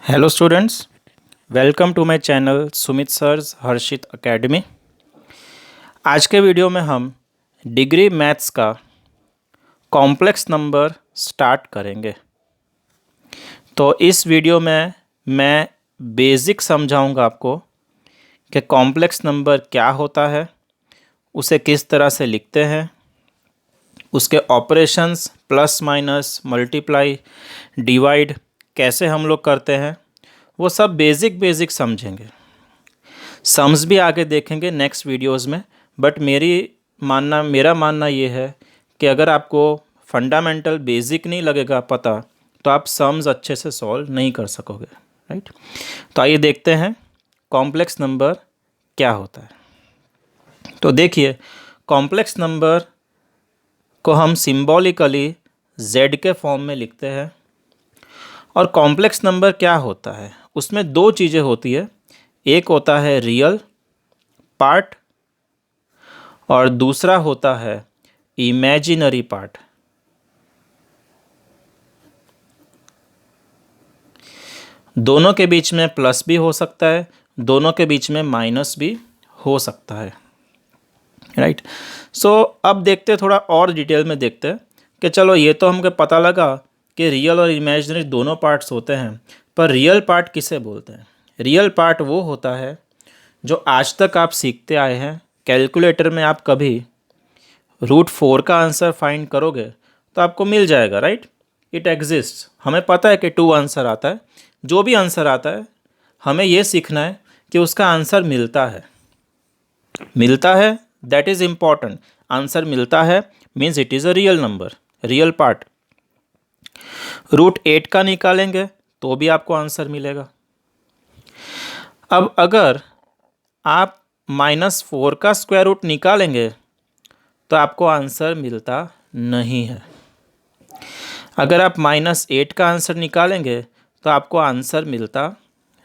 Hello students, welcome to my channel Sumit sir's Harshit academy. आज के video में हम डिग्री मैथ्स का कॉम्प्लेक्स नंबर स्टार्ट करेंगे। तो इस वीडियो में मैं बेसिक समझाऊंगा आपको कि कॉम्प्लेक्स नंबर क्या होता है, उसे किस तरह से लिखते हैं, उसके operations plus minus multiply divide कैसे हम लोग करते हैं, वो सब बेसिक समझेंगे। सम्स भी आगे देखेंगे नेक्स्ट वीडियोस में। बट मेरा मानना ये है कि अगर आपको फंडामेंटल बेसिक नहीं लगेगा पता, तो आप सम्स अच्छे से सॉल्व नहीं कर सकोगे, राइट। तो आइए देखते हैं कॉम्प्लेक्स नंबर क्या होता है। तो देखिए, कॉम्प्लेक्स नंबर को हम सिंबॉलिकली z के फॉर्म में लिखते हैं। और कॉम्प्लेक्स नंबर क्या होता है, उसमें दो चीज़ें होती है। एक होता है रियल पार्ट और दूसरा होता है इमेजिनरी पार्ट। दोनों के बीच में प्लस भी हो सकता है, दोनों के बीच में माइनस भी हो सकता है, राइट। सो अब देखते हैं, थोड़ा और डिटेल में देखते हैं कि चलो ये तो हमको पता लगा कि रियल और इमेजिनरी दोनों पार्ट्स होते हैं, पर रियल पार्ट किसे बोलते हैं। रियल पार्ट वो होता है जो आज तक आप सीखते आए हैं। कैलकुलेटर में आप कभी √4 का आंसर फाइंड करोगे तो आपको मिल जाएगा, राइट। इट एग्जिस्ट, हमें पता है कि 2 आंसर आता है। जो भी आंसर आता है हमें ये सीखना है कि उसका आंसर मिलता है दैट इज़ इम्पॉर्टेंट। आंसर मिलता है means it is a real number, real part. √8 का निकालेंगे तो भी आपको आंसर मिलेगा। अब अगर आप -4 का स्क्वायर रूट निकालेंगे तो आपको आंसर मिलता नहीं है। अगर आप -8 का आंसर निकालेंगे तो आपको आंसर मिलता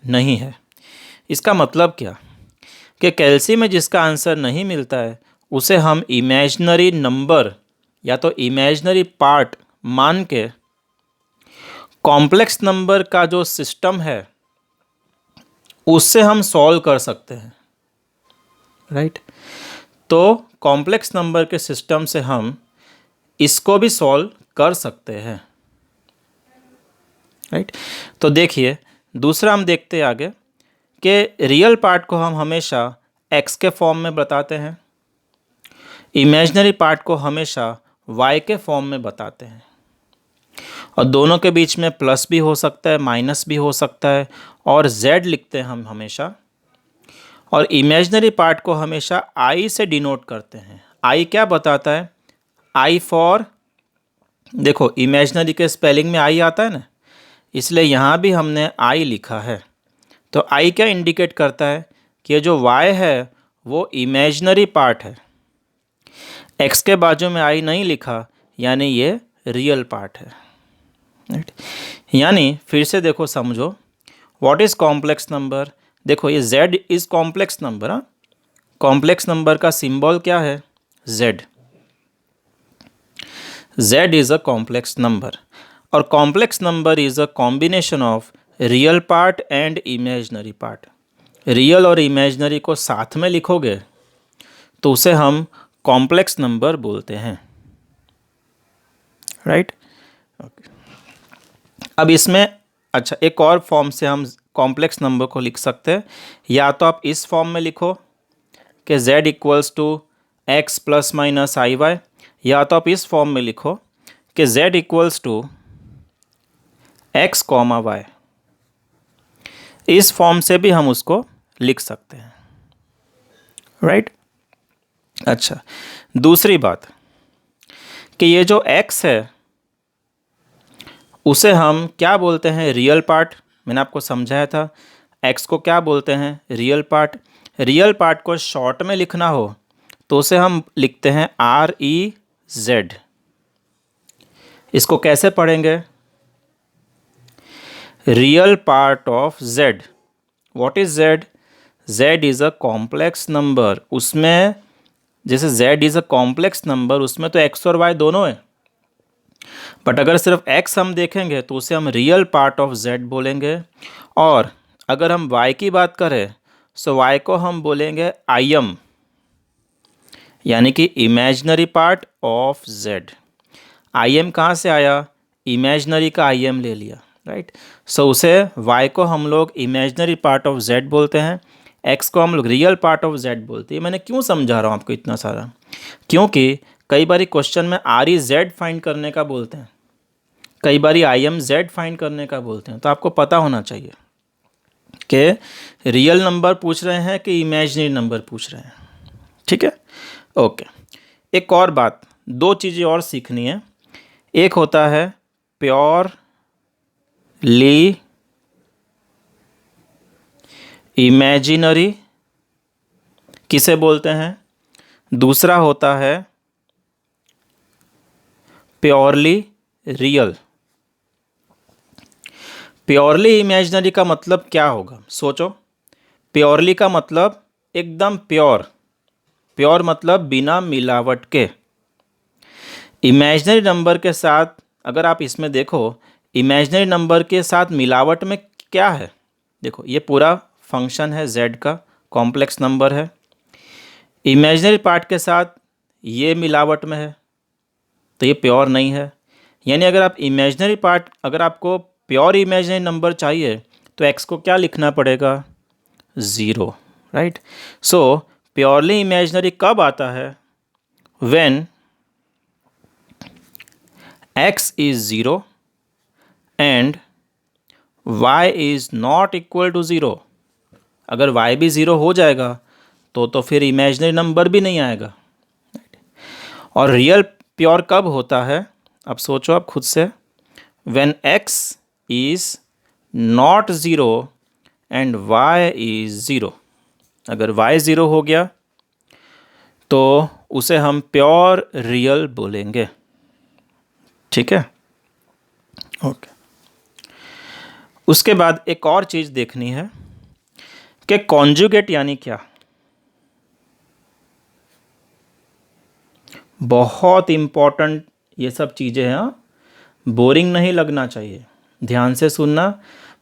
नहीं है। इसका मतलब क्या कि कैलसी में जिसका आंसर नहीं मिलता है उसे हम इमेजिनरी नंबर या तो इमेजिनरी पार्ट मान के कॉम्प्लेक्स नंबर का जो सिस्टम है उससे हम सॉल्व कर सकते हैं, राइट। तो कॉम्प्लेक्स नंबर के सिस्टम से हम इसको भी सॉल्व कर सकते हैं, राइट। तो देखिए, दूसरा हम देखते हैं आगे कि रियल पार्ट को हम हमेशा x के फॉर्म में बताते हैं, इमेजिनरी पार्ट को हमेशा y के फॉर्म में बताते हैं। और दोनों के बीच में प्लस भी हो सकता है, माइनस भी हो सकता है, और z लिखते हैं हम हमेशा। और इमेजिनरी पार्ट को हमेशा i से डिनोट करते हैं। i क्या बताता है? i फॉर, देखो इमेजिनरी के स्पेलिंग में i आता है ना, इसलिए यहाँ भी हमने i लिखा है। तो i क्या इंडिकेट करता है कि ये जो y है वो इमेजिनरी पार्ट है। x के बाजू में i नहीं लिखा यानी ये रियल पार्ट है, राइट। यानी फिर से देखो, समझो व्हाट इज़ कॉम्प्लेक्स नंबर। देखो ये z इज़ कॉम्प्लेक्स नंबर। हाँ, कॉम्प्लेक्स नंबर का सिंबल क्या है? z। z is a complex number, और complex number is a combination of real part and imaginary part. Real और इमेजिनरी को साथ में लिखोगे तो उसे हम कॉम्प्लेक्स नंबर बोलते हैं, राइट। अब इसमें अच्छा, एक और फॉर्म से हम कॉम्प्लेक्स नंबर को लिख सकते हैं। या तो आप इस फॉर्म में लिखो कि z equals to x plus minus i y, या तो आप इस फॉर्म में लिखो कि z equals to x comma y. इस फॉर्म से भी हम उसको लिख सकते हैं, राइट। अच्छा, दूसरी बात कि ये जो x है उसे हम क्या बोलते हैं? Real part. मैंने आपको समझाया था x को क्या बोलते हैं? Real part. रियल पार्ट को शॉर्ट में लिखना हो तो उसे हम लिखते हैं REZ। इसको कैसे पढ़ेंगे? Real part of z। What is z? z is a complex number. उसमें जैसे z is a complex number, उसमें तो x और y दोनों है। बट अगर सिर्फ x हम देखेंगे तो उसे हम रियल पार्ट ऑफ z बोलेंगे, और अगर हम y की बात करें सो y को हम बोलेंगे im, यानी कि imaginary part of z। im कहाँ से आया? इमेजिनरी का im ले लिया, राइट। सो उसे y को हम लोग इमेजिनरी पार्ट ऑफ z बोलते हैं, x को हम लोग रियल पार्ट ऑफ z बोलते हैं। मैंने क्यों समझा रहा हूँ आपको इतना सारा? क्योंकि कई बार क्वेश्चन में आर ई जेड फाइंड करने का बोलते हैं, कई बार आई एम जेड फाइंड करने का बोलते हैं, तो आपको पता होना चाहिए कि रियल नंबर पूछ रहे हैं कि इमेजिनरी नंबर पूछ रहे हैं। ठीक है, ओके। एक और बात, दो चीज़ें और सीखनी है। एक होता है प्योरली इमेजिनरी, किसे बोलते हैं? दूसरा होता है प्योरली रियल। प्योरली इमेजिनरी का मतलब क्या होगा? सोचो। प्योरली का मतलब एकदम प्योर, प्योर मतलब बिना मिलावट के। इमेजिनरी नंबर के साथ अगर आप इसमें देखो, इमेजिनरी नंबर के साथ मिलावट में क्या है? देखो, ये पूरा फंक्शन है z का, कॉम्प्लेक्स नंबर है। इमेजिनरी पार्ट के साथ ये मिलावट में है, तो ये प्योर नहीं है। यानी अगर आप इमेजिनरी पार्ट, अगर आपको प्योर इमेजिनरी नंबर चाहिए तो x को क्या लिखना पड़ेगा? 0, राइट। सो प्योरली इमेजिनरी कब आता है? When x is 0 and y is not equal to 0। अगर y भी 0 हो जाएगा तो फिर इमेजिनरी नंबर भी नहीं आएगा। और रियल प्योर कब होता है? अब सोचो आप खुद से। When x is not 0 and y is 0। अगर y 0 हो गया तो उसे हम प्योर रियल बोलेंगे। ठीक है, ओके। उसके बाद एक और चीज़ देखनी है कि कॉन्जुगेट यानी क्या। बहुत इम्पॉर्टेंट ये सब चीज़ें हैं, हाँ? बोरिंग नहीं लगना चाहिए, ध्यान से सुनना।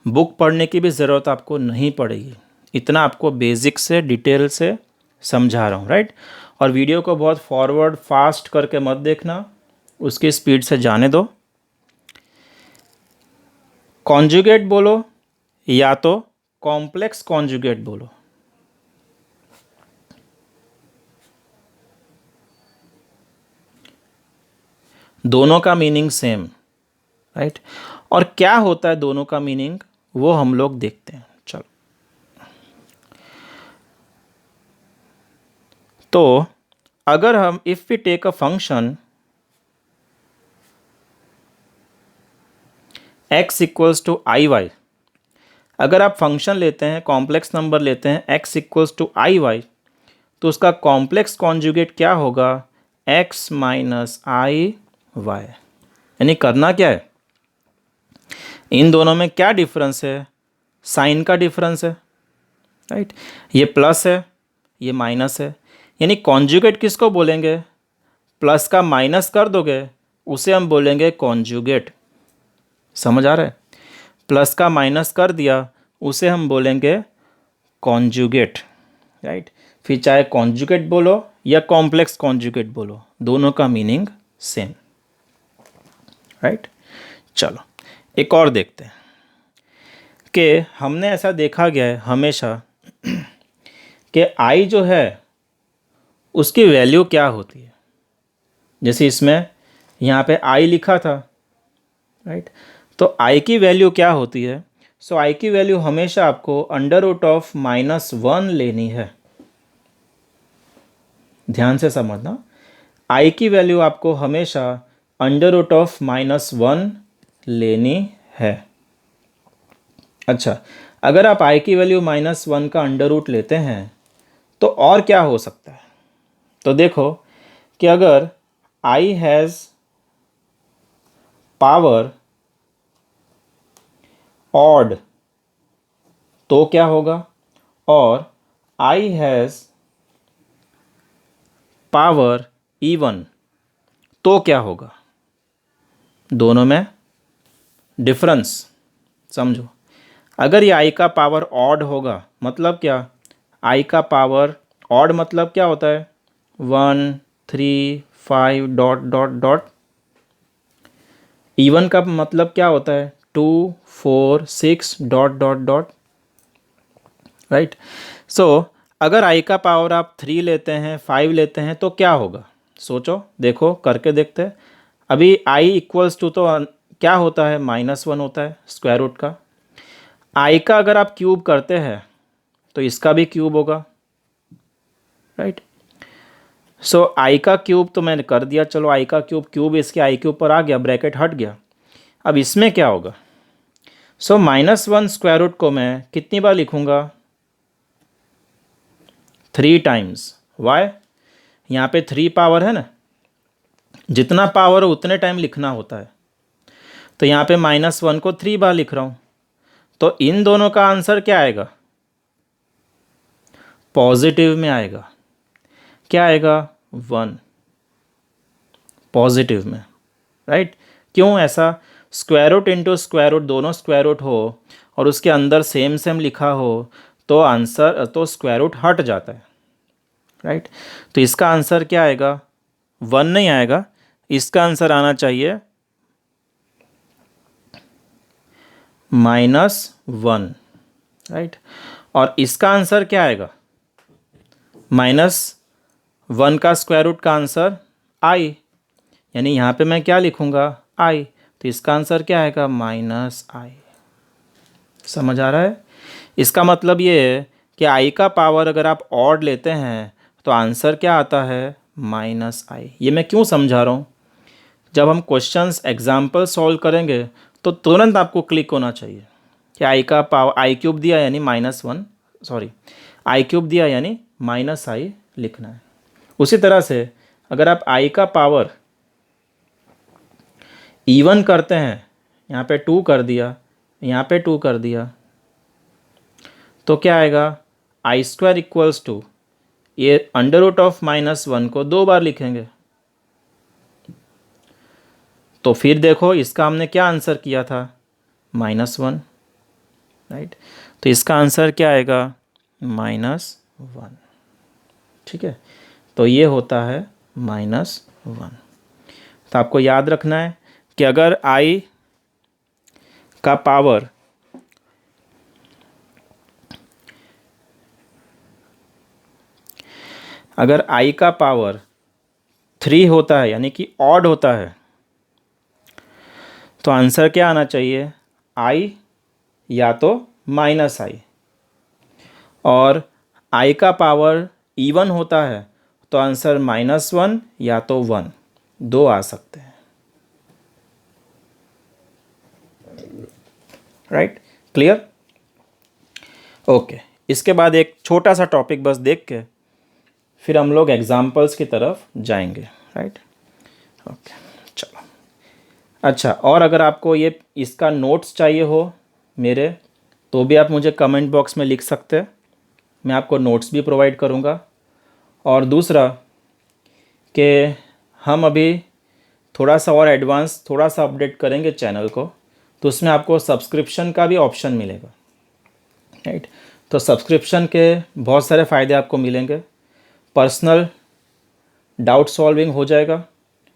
बुक पढ़ने की भी ज़रूरत आपको नहीं पड़ेगी, इतना आपको बेसिक से डिटेल से समझा रहा हूँ, राइट। और वीडियो को बहुत फॉरवर्ड फास्ट करके मत देखना, उसकी स्पीड से जाने दो। कॉन्जुगेट बोलो या तो कॉम्प्लेक्स कॉन्जुगेट बोलो, दोनों का मीनिंग सेम, राइट। और क्या होता है दोनों का मीनिंग, वो हम लोग देखते हैं। चलो, तो अगर हम if we take a function x equals to i y, अगर आप फंक्शन लेते हैं, कॉम्प्लेक्स नंबर लेते हैं x equals to i y, तो उसका कॉम्प्लेक्स कॉन्जुगेट क्या होगा? x minus i y. यानी करना क्या है, इन दोनों में क्या डिफरेंस है? साइन का डिफरेंस है, राइट। ये प्लस है, ये माइनस है। यानी कॉन्जुगेट किसको बोलेंगे? प्लस का माइनस कर दोगे उसे हम बोलेंगे कॉन्जुगेट। समझ आ रहा है? प्लस का माइनस कर दिया उसे हम बोलेंगे कॉन्जुगेट, राइट। फिर चाहे कॉन्जुगेट बोलो या कॉम्प्लेक्स कॉन्जुगेट बोलो, दोनों का मीनिंग सेम, राइट। चलो एक और देखते हैं कि हमने ऐसा देखा गया है हमेशा कि आई जो है उसकी वैल्यू क्या होती है। जैसे इसमें यहाँ पे आई लिखा था, राइट। तो आई की वैल्यू क्या होती है? सो आई की वैल्यू हमेशा आपको अंडर रूट ऑफ -1 लेनी है। ध्यान से समझना, आई की वैल्यू आपको हमेशा अंडर रूट ऑफ -1 लेनी है। अच्छा, अगर आप आई की वैल्यू -1 का अंडर रूट लेते हैं तो और क्या हो सकता है? तो देखो कि अगर आई हैज़ पावर ऑड तो क्या होगा, और आई हैज़ पावर इवन तो क्या होगा? दोनों में डिफरेंस समझो। अगर ये आई का पावर ऑड होगा, मतलब क्या, आई का पावर ऑड मतलब क्या होता है, 1 3 5 डॉट डॉट डॉट। इवन का मतलब क्या होता है, 2 4 6 डॉट डॉट डॉट, राइट। सो अगर आई का पावर आप 3 लेते हैं, 5 लेते हैं तो क्या होगा, सोचो, देखो करके देखते हैं। अभी आई इक्वल्स टू तो क्या होता है, -1 होता है स्क्वायर रूट का। आई का अगर आप क्यूब करते हैं तो इसका भी क्यूब होगा, राइट। सो आई का क्यूब तो मैंने कर दिया, चलो आई का क्यूब, क्यूब इसके आई के ऊपर आ गया, ब्रैकेट हट गया। अब इसमें क्या होगा, सो -1 स्क्वायर रूट को मैं कितनी बार लिखूंगा, 3 टाइम्स। वाई, यहाँ पे 3 पावर है ना, जितना पावर हो उतने टाइम लिखना होता है। तो यहाँ पे -1 को 3 बार लिख रहा हूँ, तो इन दोनों का आंसर क्या आएगा, पॉजिटिव में आएगा। क्या आएगा, 1 पॉजिटिव में, राइट। क्यों ऐसा, square root into square root, दोनों स्क्वायर रूट हो और उसके अंदर सेम सेम लिखा हो तो आंसर तो स्क्वायर रूट हट जाता है, राइट। तो इसका आंसर क्या आएगा, 1 नहीं आएगा, इसका आंसर आना चाहिए -1, राइट। और इसका आंसर क्या आएगा, -1 का स्क्वायर रूट का आंसर आई, यानी यहाँ पे मैं क्या लिखूँगा, आई, तो इसका आंसर क्या आएगा, -i। समझ आ रहा है। इसका मतलब ये है कि आई का पावर अगर आप ऑड लेते हैं तो आंसर क्या आता है, -i। ये मैं क्यों समझा रहा हूँ, जब हम क्वेश्चंस एग्जाम्पल सॉल्व करेंगे तो तुरंत आपको क्लिक होना चाहिए कि आई का पावर, आई क्यूब दिया यानी -1, सॉरी, आई क्यूब दिया यानी -i लिखना है। उसी तरह से अगर आप आई का पावर इवन करते हैं, यहाँ पे 2 कर दिया, यहाँ पे 2 कर दिया, तो क्या आएगा, आई स्क्वायर इक्वल्स टू, ये अंडर रूट ऑफ -1 को 2 बार लिखेंगे। तो फिर देखो इसका हमने क्या आंसर किया था, -1, राइट। तो इसका आंसर क्या आएगा, -1, ठीक है। तो ये होता है -1। तो आपको याद रखना है कि अगर आई का पावर अगर आई का पावर 3 होता है यानी कि ऑड होता है तो आंसर क्या आना चाहिए, आई या तो -i। और आई का पावर इवन होता है तो आंसर -1 या तो 1, 2 आ सकते हैं, राइट, क्लियर। ओके, इसके बाद एक छोटा सा टॉपिक बस देख के फिर हम लोग एग्जाम्पल्स की तरफ जाएंगे, राइट। ओके, चलो। अच्छा, और अगर आपको ये इसका नोट्स चाहिए हो मेरे, तो भी आप मुझे कमेंट बॉक्स में लिख सकते हैं, मैं आपको नोट्स भी प्रोवाइड करूँगा। और दूसरा कि हम अभी थोड़ा सा और एडवांस, थोड़ा सा अपडेट करेंगे चैनल को, तो उसमें आपको सब्सक्रिप्शन का भी ऑप्शन मिलेगा, राइट। तो सब्सक्रिप्शन के बहुत सारे फ़ायदे आपको मिलेंगे, पर्सनल डाउट सॉल्विंग हो जाएगा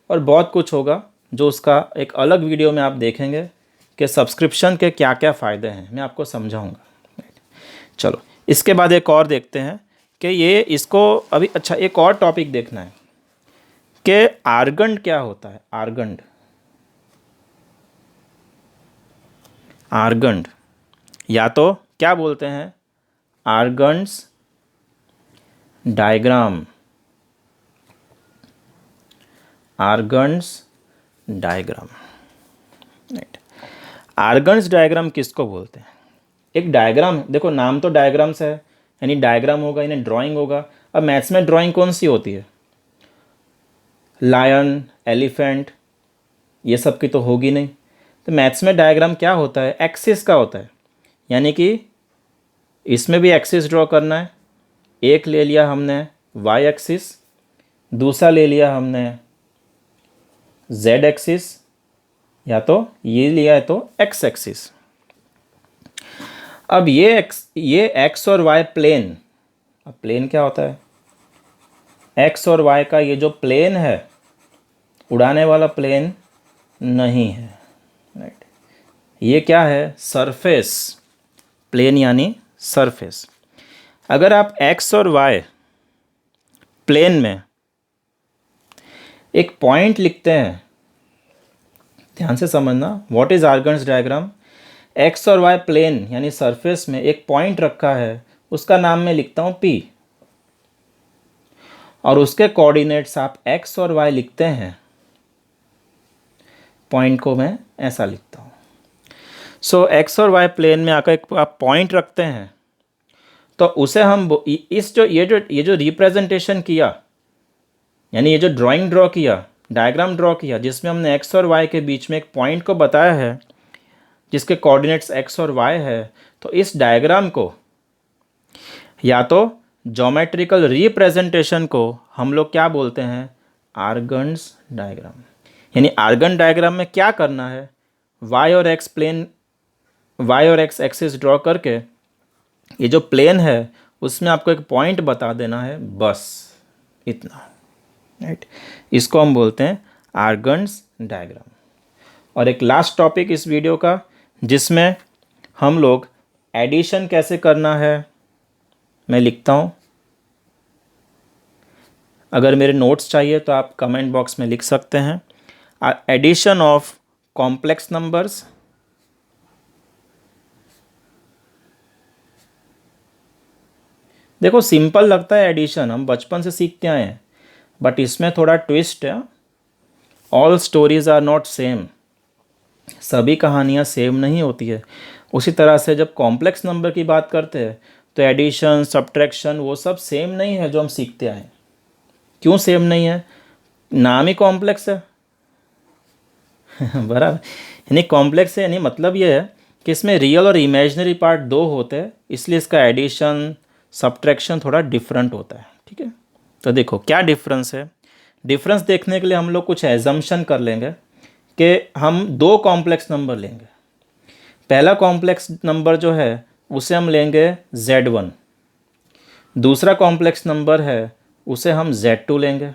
और बहुत कुछ होगा जो उसका एक अलग वीडियो में आप देखेंगे कि सब्सक्रिप्शन के क्या क्या फ़ायदे हैं, मैं आपको समझाऊंगा। चलो, इसके बाद एक और देखते हैं कि ये इसको अभी, अच्छा एक और टॉपिक देखना है कि आर्गंड क्या होता है। आर्गंड, आर्गंड या तो क्या बोलते हैं, organs diagram, organs diagram, right. Organs diagram किसको बोलते हैं, एक डायग्राम, देखो नाम तो डायग्राम से है, यानी डायग्राम होगा यानी ड्राइंग होगा। अब मैथ्स में ड्राइंग कौन सी होती है, लायन, एलिफेंट, ये सब की तो होगी नहीं। तो मैथ्स में डायग्राम क्या होता है, एक्सिस का होता है, यानी कि इसमें भी एक्सिस ड्रॉ करना है। एक ले लिया हमने वाई एक्सिस, दूसरा ले लिया हमने जेड एक्सिस, या तो ये लिया है तो x एक्सिस। अब ये x और y प्लेन, अब प्लेन क्या होता है, x और y का ये जो प्लेन है, उड़ाने वाला प्लेन नहीं है, राइट। ये क्या है, सरफेस, प्लेन यानी सरफेस। अगर आप x और y प्लेन में एक पॉइंट लिखते हैं, ध्यान से समझना, what is organs diagram. x और y प्लेन यानी सरफेस में एक पॉइंट रखा है, उसका नाम मैं लिखता हूँ P, और उसके कोऑर्डिनेट्स आप x और y लिखते हैं, पॉइंट को मैं ऐसा लिखता हूँ। सो x और y प्लेन में आकर एक आप पॉइंट रखते हैं, तो उसे हम इस जो ये जो रिप्रेजेंटेशन किया, यानी ये जो ड्राइंग ड्रॉ किया, डायग्राम ड्रॉ किया, जिसमें हमने x और y के बीच में एक पॉइंट को बताया है जिसके कोऑर्डिनेट्स x और y है, तो इस डायग्राम को या तो ज्योमेट्रिकल रिप्रेजेंटेशन को हम लोग क्या बोलते हैं, आर्गन्स डायग्राम। यानी आर्गन डायग्राम में क्या करना है, y और x प्लेन, y और x एक्सिस ड्रॉ करके ये जो प्लेन है उसमें आपको एक पॉइंट बता देना है, बस इतना, राइट। इसको हम बोलते हैं आर्गन्स डायग्राम। और एक लास्ट टॉपिक इस वीडियो का, जिसमें हम लोग एडिशन कैसे करना है मैं लिखता हूँ। अगर मेरे नोट्स चाहिए तो आप कमेंट बॉक्स में लिख सकते हैं। एडिशन ऑफ कॉम्प्लेक्स नंबर्स, देखो सिंपल लगता है एडिशन, हम बचपन से सीखते आए हैं, बट इसमें थोड़ा ट्विस्ट है। All stories are not same, सभी कहानियाँ सेम नहीं होती है। उसी तरह से जब कॉम्प्लेक्स नंबर की बात करते हैं तो एडिशन, सब्ट्रैक्शन वो सब सेम नहीं है जो हम सीखते आए। क्यों सेम नहीं है, नाम ही कॉम्प्लेक्स है बराबर। यानी कॉम्प्लेक्स है, यानी मतलब ये है कि इसमें रियल और इमेजिनरी पार्ट दो होते हैं, इसलिए इसका एडिशन सब्ट्रैक्शन थोड़ा डिफरेंट होता है, ठीक है। तो देखो क्या डिफरेंस है। डिफरेंस देखने के लिए हम लोग कुछ एजम्पशन कर लेंगे कि हम दो कॉम्प्लेक्स नंबर लेंगे। पहला कॉम्प्लेक्स नंबर जो है उसे हम लेंगे Z1, दूसरा कॉम्प्लेक्स नंबर है उसे हम Z2 लेंगे।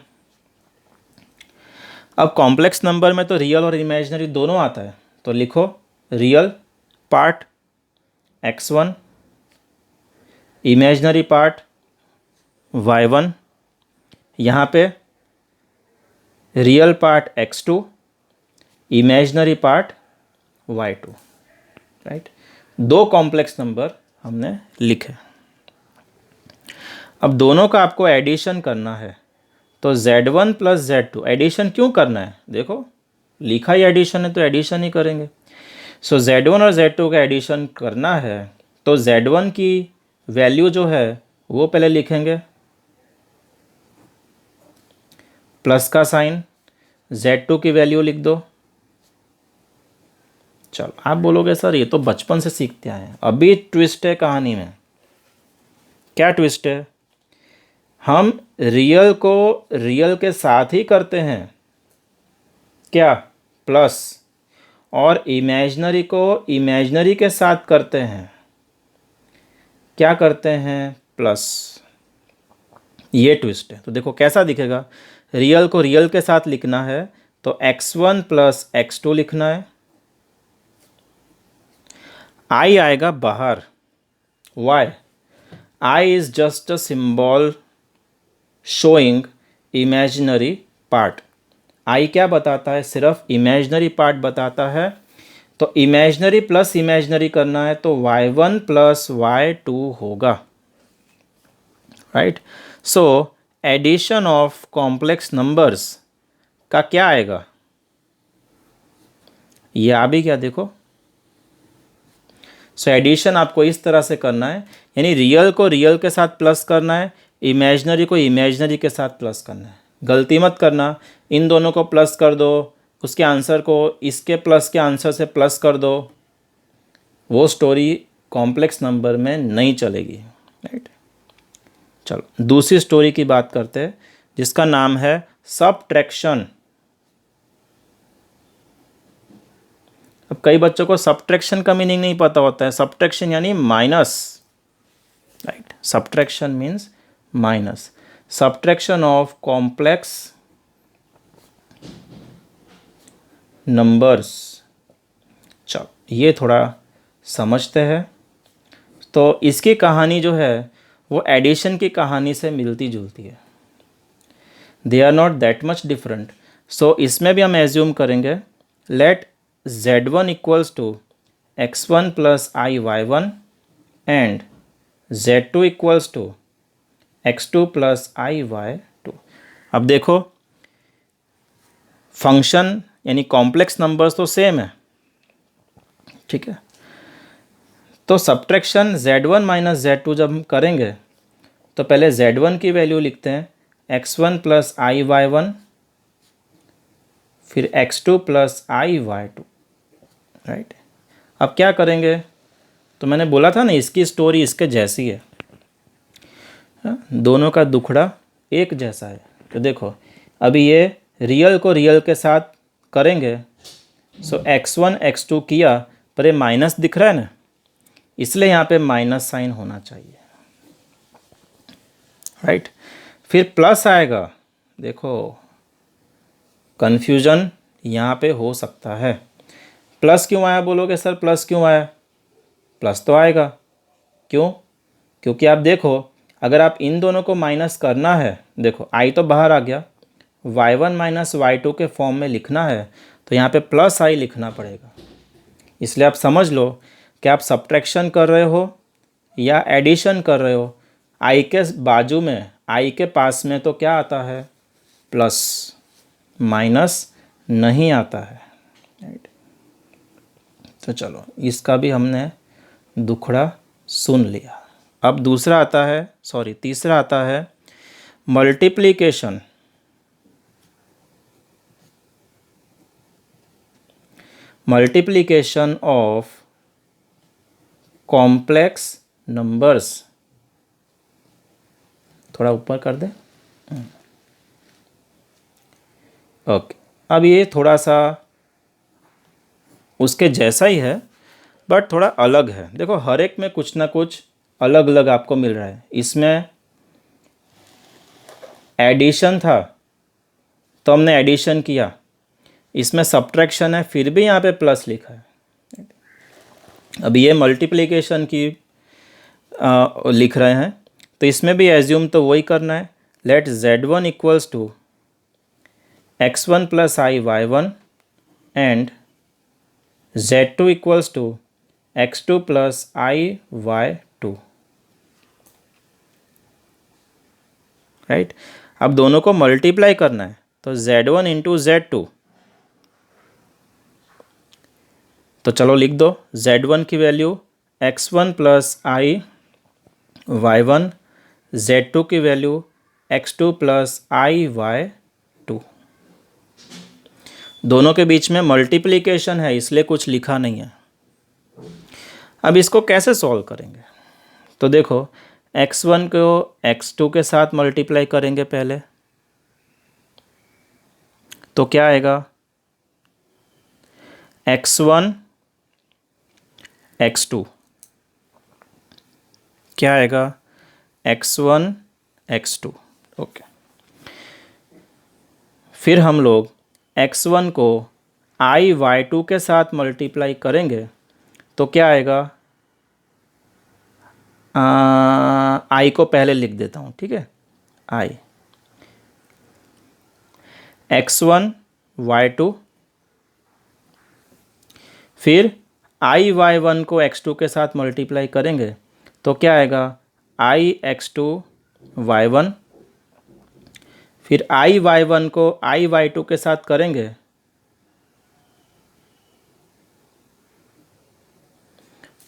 अब कॉम्प्लेक्स नंबर में तो रियल और इमेजिनरी दोनों आता है, तो लिखो real part x1, imaginary part y1, यहाँ पे real part x2, imaginary part y2, right. दो कॉम्प्लेक्स नंबर हमने लिखे। अब दोनों का आपको एडिशन करना है, तो Z1 प्लस Z2, एडिशन क्यों करना है, देखो लिखा ही एडिशन है तो एडिशन ही करेंगे। सो Z1 और Z2 का एडिशन करना है, तो Z1 की वैल्यू जो है वो पहले लिखेंगे, प्लस का साइन, Z2 की वैल्यू लिख दो। चलो आप बोलोगे सर ये तो बचपन से सीखते आए हैं, अभी ट्विस्ट है कहानी में। क्या ट्विस्ट है, हम रियल को रियल के साथ ही करते हैं, क्या, प्लस, और इमेजिनरी को इमेजिनरी के साथ करते हैं, क्या करते हैं, प्लस। ये ट्विस्ट है। तो देखो कैसा दिखेगा, रियल को रियल के साथ लिखना है तो x1 प्लस x2 लिखना है, आई आएगा बाहर, why, i is just a symbol showing imaginary part. I क्या बताता है, सिर्फ इमेजिनरी पार्ट बताता है, तो इमेजिनरी प्लस इमेजिनरी करना है तो y1 प्लस y2 होगा, right. So addition of complex numbers का क्या आएगा, ये आ भी क्या, देखो। सो एडिशन आपको इस तरह से करना है, यानी रियल को रियल के साथ प्लस करना है, इमेजिनरी को इमेजिनरी के साथ प्लस करना है। गलती मत करना, इन दोनों को प्लस कर दो, उसके आंसर को इसके प्लस के आंसर से प्लस कर दो, वो स्टोरी कॉम्प्लेक्स नंबर में नहीं चलेगी, राइट। चलो दूसरी स्टोरी की बात करते हैं, जिसका नाम है सबट्रैक्शन। अब कई बच्चों को सब्ट्रैक्शन का मीनिंग नहीं पता होता है। सब्ट्रैक्शन यानी minus, right. Subtraction means minus, subtraction of complex numbers. चलो ये थोड़ा समझते हैं। तो इसकी कहानी जो है वो एडिशन की कहानी से मिलती जुलती है। They are not that much different. So इसमें भी हम एज्यूम करेंगे, let z1 equals to x1 plus i y1 and z2 equals to x2 plus i y2। अब देखो फंक्शन यानी कॉम्प्लेक्स नंबर्स तो सेम है, ठीक है। तो सब्ट्रैक्शन z1 माइनस z2 जब हम करेंगे तो पहले z1 की वैल्यू लिखते हैं x1 प्लस आई y1, फिर x2 plus i y2, right. अब क्या करेंगे, तो मैंने बोला था ना इसकी स्टोरी इसके जैसी है, दोनों का दुखड़ा एक जैसा है। तो देखो अभी ये रियल को रियल के साथ करेंगे, सो x1 x2 किया, पर ये माइनस दिख रहा है ना, इसलिए यहाँ पे माइनस साइन होना चाहिए, राइट। फिर प्लस आएगा, देखो कन्फ्यूजन यहाँ पे हो सकता है। प्लस क्यों आया बोलोगे सर, प्लस क्यों आया? प्लस तो आएगा, क्यों? क्योंकि आप देखो अगर आप इन दोनों को माइनस करना है, देखो आई तो बाहर आ गया, y1 माइनस y2 के फॉर्म में लिखना है तो यहाँ पे प्लस आई लिखना पड़ेगा। इसलिए आप समझ लो कि आप सब्ट्रैक्शन कर रहे हो या एडिशन कर रहे हो, आई के बाजू में, आई के पास में तो क्या आता है, प्लस, माइनस नहीं आता है, राइट। तो चलो इसका भी हमने दुखड़ा सुन लिया। अब दूसरा आता है, सॉरी तीसरा आता है multiplication. Multiplication of complex numbers. थोड़ा ऊपर कर दे, ओके। अब ये थोड़ा सा उसके जैसा ही है बट थोड़ा अलग है। देखो हर एक में कुछ ना कुछ अलग अलग आपको मिल रहा है। इसमें एडिशन था तो हमने एडिशन किया, इसमें सब्ट्रैक्शन है फिर भी यहाँ पे प्लस लिखा है। अब ये मल्टीप्लिकेशन की लिख रहे हैं तो इसमें भी एज्यूम तो वही करना है, let z1 equals to x1 plus i y1 and z2 equals to x2 plus i y2, right. अब दोनों को मल्टीप्लाई करना है तो z1 इंटू z2, तो चलो लिख दो z1 की value x1 plus i y1, z2 की value x2 plus i y2। दोनों के बीच में मल्टीप्लिकेशन है इसलिए कुछ लिखा नहीं है। अब इसको कैसे सॉल्व करेंगे, तो देखो x1 को x2 के साथ मल्टीप्लाई करेंगे पहले, तो क्या आएगा, x1 x2 क्या आएगा, x1 x2, ओके। फिर हम लोग x1 को आई y2 के साथ मल्टीप्लाई करेंगे तो क्या आएगा, आई को पहले लिख देता हूँ, ठीक है, आई x1 y2, फिर आई y1 को x2 के साथ मल्टीप्लाई करेंगे तो क्या आएगा, आई x2 y1, फिर आई y1 को आई y2 के साथ करेंगे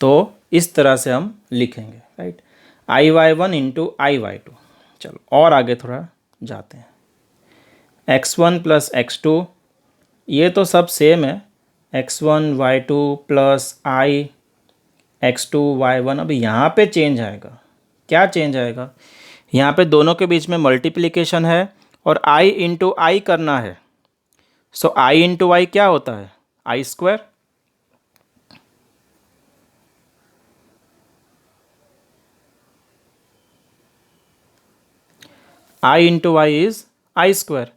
तो इस तरह से हम लिखेंगे, राइट, आई y1 इंटू आई y2। चलो और आगे थोड़ा जाते हैं, x1 प्लस x2, ये तो सब सेम है, x1 y2 प्लस आई x2 y1। अब यहाँ पे चेंज आएगा, क्या चेंज आएगा, यहाँ पे दोनों के बीच में मल्टीप्लिकेशन है और i इंटू आई करना है। सो i इंटू आई क्या होता है, i square, i into y is i square.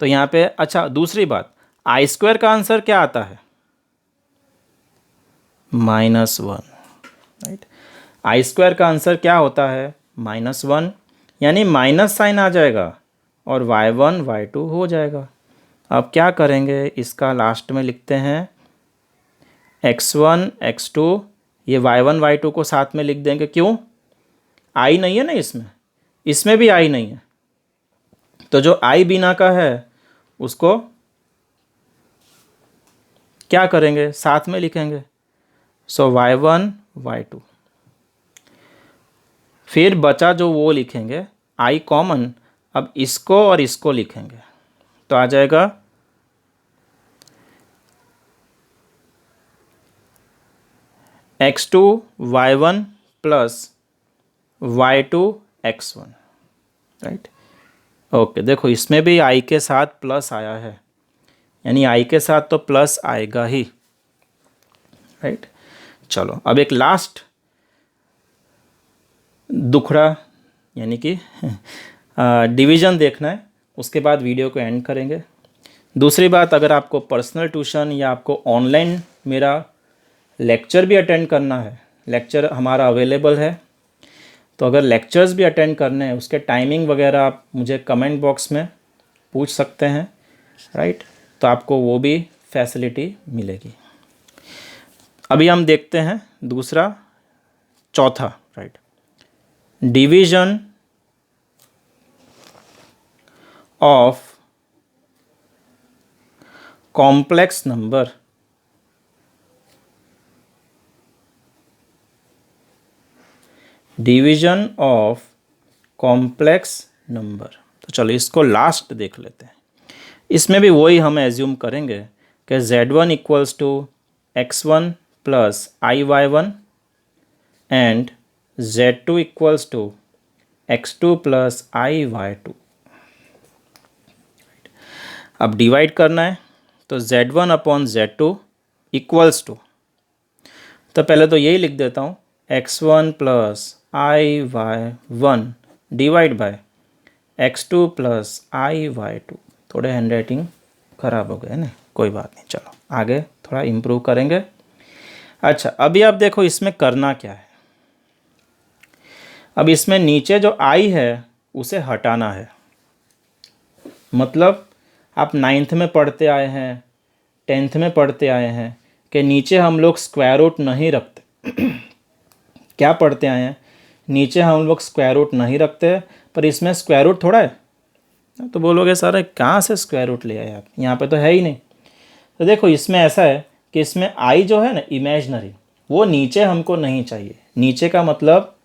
तो यहाँ पे अच्छा दूसरी बात, आई स्क्वायर का आंसर क्या आता है? -1, राइट। आई स्क्वायर का आंसर क्या होता है? -1, यानी माइनस साइन आ जाएगा और y1 y2 हो जाएगा। अब क्या करेंगे, इसका लास्ट में लिखते हैं x1 x2, ये y1 y2 को साथ में लिख देंगे। क्यों? आई नहीं है ना इसमें, इसमें भी आई नहीं है, तो जो आई बिना का है उसको क्या करेंगे, साथ में लिखेंगे। सो y1 y2, फिर बचा जो वो लिखेंगे आई कॉमन। अब इसको और इसको लिखेंगे तो आ जाएगा x2 y1 plus y2 x1, right. Okay, देखो इसमें भी आई के साथ प्लस आया है, यानी आई के साथ तो प्लस आएगा ही, राइट। चलो अब एक लास्ट दुखड़ा यानी कि डिवीज़न देखना है, उसके बाद वीडियो को एंड करेंगे। दूसरी बात, अगर आपको पर्सनल ट्यूशन या आपको ऑनलाइन मेरा लेक्चर भी अटेंड करना है, लेक्चर हमारा अवेलेबल है, तो अगर लेक्चर्स भी अटेंड करने हैं उसके टाइमिंग वगैरह आप मुझे कमेंट बॉक्स में पूछ सकते हैं, राइट। तो आपको वो भी फैसिलिटी मिलेगी। अभी हम देखते हैं दूसरा चौथा, right, division of complex number. Division of complex number, तो चलो इसको लास्ट देख लेते हैं। इसमें भी वही हम एज्यूम करेंगे कि z1 equals to x1 plus iy1 and z2 equals to x2 plus iy2। अब डिवाइड करना है तो z1 upon z2 equals to, तो पहले तो यही लिख देता हूँ x1 plus iy1 divide by x2 plus iy2। थोड़े हैंड राइटिंग ख़राब हो गए ना, कोई बात नहीं, चलो आगे थोड़ा इम्प्रूव करेंगे। अच्छा, अभी आप देखो इसमें करना क्या है। अब इसमें नीचे जो i है उसे हटाना है, मतलब आप 9th में पढ़ते आए हैं, 10th में पढ़ते आए हैं कि नीचे हम लोग स्क्वायर रूट नहीं रखते। क्या पढ़ते आए हैं? नीचे हम लोग स्क्वायर रूट नहीं रखते, पर इसमें स्क्वायर रूट थोड़ा है। तो बोलोगे सर कहाँ से स्क्वायर रूट ले आए आप, यहाँ पे तो है ही नहीं। तो देखो इसमें ऐसा है कि इसमें आई जो है ना इमेजनरी, वो नीचे हमको नहीं चाहिए। नीचे का मतलब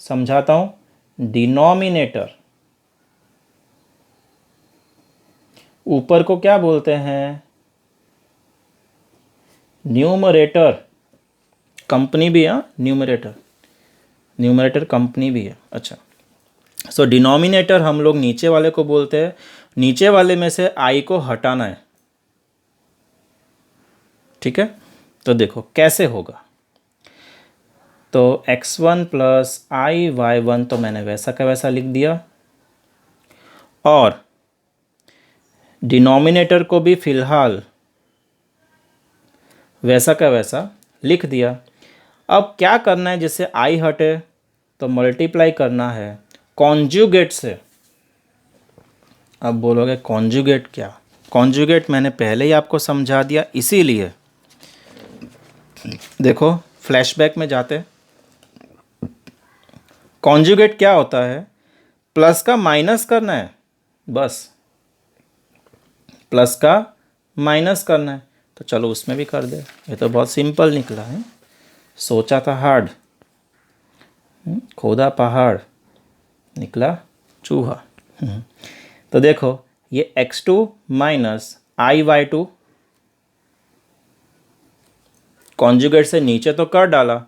समझाता हूँ, डिनोमिनेटर। ऊपर को क्या बोलते हैं? न्यूमरेटर। कंपनी भी है, न्यूमरेटर, न्यूमरेटर कंपनी भी है। अच्छा, सो डिनोमिनेटर हम लोग नीचे वाले को बोलते हैं। नीचे वाले में से आई को हटाना है, ठीक है। तो देखो कैसे होगा, तो x1 प्लस iy1 तो मैंने वैसा का वैसा लिख दिया, और डिनोमिनेटर को भी फिलहाल वैसा का वैसा लिख दिया। अब क्या करना है, जिससे आई हटे तो मल्टीप्लाई करना है कॉन्जुगेट से। अब बोलोगे कॉन्जुगेट क्या? कॉन्जुगेट मैंने पहले ही आपको समझा दिया, इसीलिए देखो फ्लैशबैक में जाते। कॉन्जुगेट क्या होता है? प्लस का माइनस करना है, बस प्लस का माइनस करना है। तो चलो उसमें भी कर दे, ये तो बहुत सिंपल निकला है। सोचा था हार्ड, खोदा पहाड़ निकला चूहा। तो देखो ये x2 माइनस iy2 कॉन्जुगेट से नीचे तो कर डाला,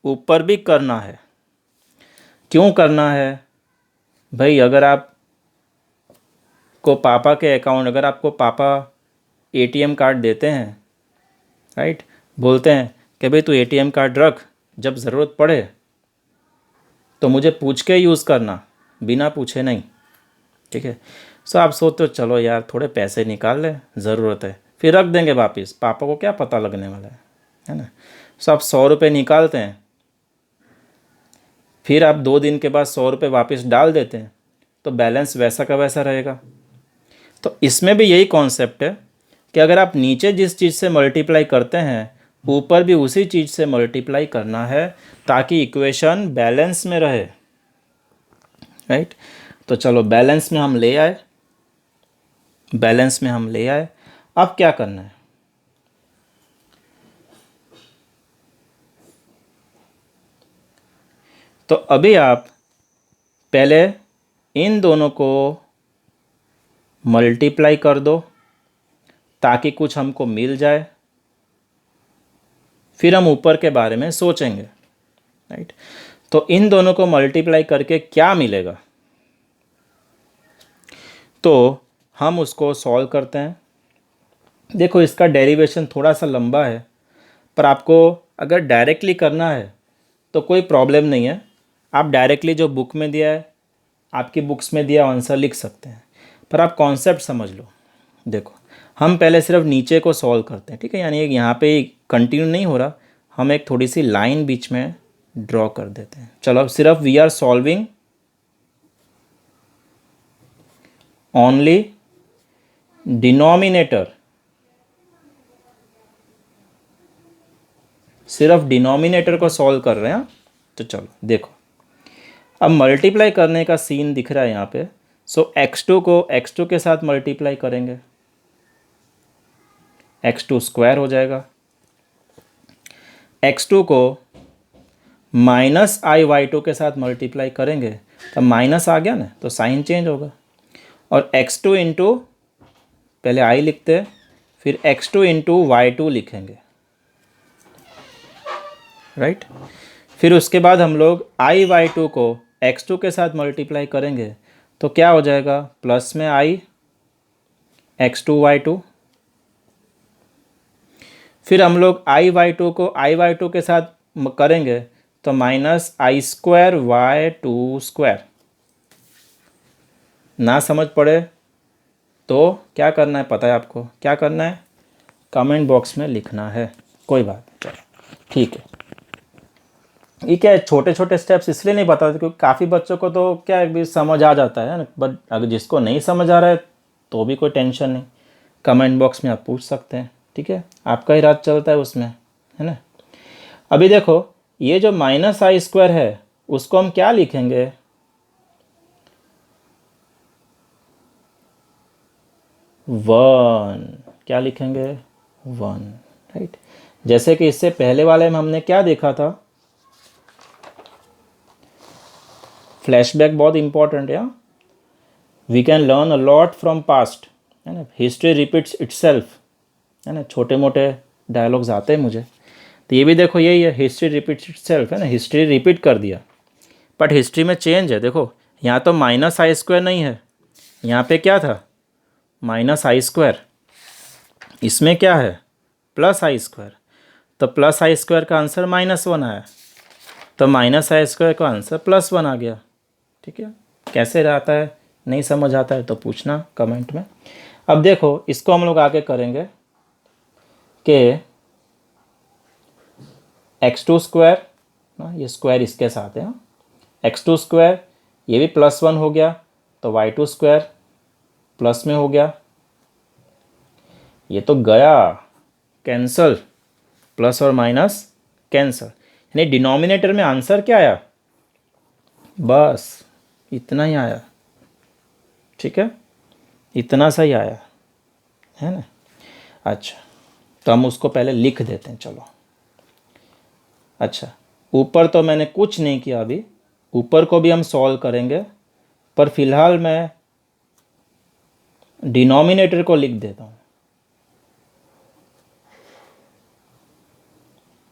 ऊपर भी करना है। क्यों करना है भाई? अगर आप को पापा के अकाउंट, अगर आपको पापा एटीएम कार्ड देते हैं, राइट, बोलते हैं कि भाई तू एटीएम कार्ड रख, जब ज़रूरत पड़े तो मुझे पूछ के यूज़ करना, बिना पूछे नहीं, ठीक है। सो आप सोचते हो चलो यार थोड़े पैसे निकाल लें, ज़रूरत है, फिर रख देंगे वापस, पापा को क्या पता लगने वाला है ना। सो आप 100 रुपये निकालते हैं, फिर आप 2 दिन के बाद 100 रुपये वापस डाल देते हैं, तो बैलेंस वैसा का वैसा रहेगा। तो इसमें भी यही कॉन्सेप्ट है कि अगर आप नीचे जिस चीज़ से मल्टीप्लाई करते हैं, ऊपर भी उसी चीज़ से मल्टीप्लाई करना है, ताकि इक्वेशन बैलेंस में रहे, राइट। तो चलो बैलेंस में हम ले आए, बैलेंस में हम ले आए। अब क्या करना है, तो अभी आप पहले इन दोनों को मल्टीप्लाई कर दो ताकि कुछ हमको मिल जाए, फिर हम ऊपर के बारे में सोचेंगे, राइट। तो इन दोनों को मल्टीप्लाई करके क्या मिलेगा, तो हम उसको सॉल्व करते हैं। देखो इसका डेरिवेशन थोड़ा सा लंबा है, पर आपको अगर डायरेक्टली करना है तो कोई प्रॉब्लम नहीं है। आप डायरेक्टली जो बुक में दिया है, आपकी बुक्स में दिया आंसर लिख सकते हैं, पर आप कॉन्सेप्ट समझ लो। देखो हम पहले सिर्फ नीचे को सॉल्व करते हैं, ठीक है, यानी एक यहाँ पे कंटिन्यू नहीं हो रहा, हम एक थोड़ी सी लाइन बीच में ड्रॉ कर देते हैं। चलो अब सिर्फ we are solving only denominator, सिर्फ डिनोमिनेटर को सॉल्व कर रहे हैं। तो चलो देखो अब मल्टीप्लाई करने का सीन दिख रहा है यहाँ पे। सो x2 को x2 के साथ मल्टीप्लाई करेंगे, x2 स्क्वायर हो जाएगा। x2 को माइनस i/2 के साथ मल्टीप्लाई करेंगे, तो माइनस आ गया ना, तो साइन चेंज होगा। और x2 इंटू, पहले i लिखते हैं, फिर x2 इंटू y2 लिखेंगे, राइट। फिर उसके बाद हम लोग i/2 को x2 के साथ मल्टीप्लाई करेंगे, तो क्या हो जाएगा, प्लस में i x2y2। फिर हम लोग i/2 को i/2 के साथ करेंगे, तो माइनस i²y2²। ना समझ पड़े तो क्या करना है, पता है आपको क्या करना है, कमेंट बॉक्स में लिखना है, कोई बात नहीं, ठीक है। ये क्या है, छोटे छोटे स्टेप्स इसलिए नहीं बताते क्योंकि काफ़ी बच्चों को तो क्या है भी समझ आ जाता है ना, बट अगर जिसको नहीं समझ आ रहा है तो भी कोई टेंशन नहीं, कमेंट बॉक्स में आप पूछ सकते हैं, ठीक है, आपका ही राज चलता है उसमें, है ना। अभी देखो ये जो -i² है उसको हम क्या लिखेंगे, 1, क्या लिखेंगे, 1, राइट। जैसे कि इससे पहले वाले में हमने क्या देखा था, फ्लैशबैक बहुत इंपॉर्टेंट है, we can learn a lot from past, है ना, हिस्ट्री रिपीट्स इटसेल्फ, है ना, छोटे मोटे डायलॉग्स आते हैं मुझे। तो ये भी देखो यही है, हिस्ट्री रिपीट्स इटसेल्फ, है ना, हिस्ट्री रिपीट कर दिया, बट हिस्ट्री में चेंज है। देखो यहाँ तो -i² नहीं है, यहाँ पे क्या था, -i², इसमें क्या है, +i², तो +i² का आंसर -1 आया, तो -i² का आंसर +1 आ गया, ठीक है। कैसे रहता है, नहीं समझ आता है तो पूछना कमेंट में। अब देखो इसको हम लोग आगे करेंगे कि x2², ये स्क्वायर इसके साथ है, x2², ये भी +1 हो गया, तो y2² प्लस में हो गया, ये तो गया कैंसल, प्लस और माइनस कैंसल, यानी डिनोमिनेटर में आंसर क्या आया, बस इतना ही आया, ठीक है, इतना सा ही आया, है ना। अच्छा तो हम उसको पहले लिख देते हैं, चलो। अच्छा ऊपर तो मैंने कुछ नहीं किया, अभी ऊपर को भी हम सॉल्व करेंगे, पर फिलहाल मैं डिनोमिनेटर को लिख देता हूँ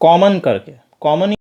कॉमन करके, कॉमन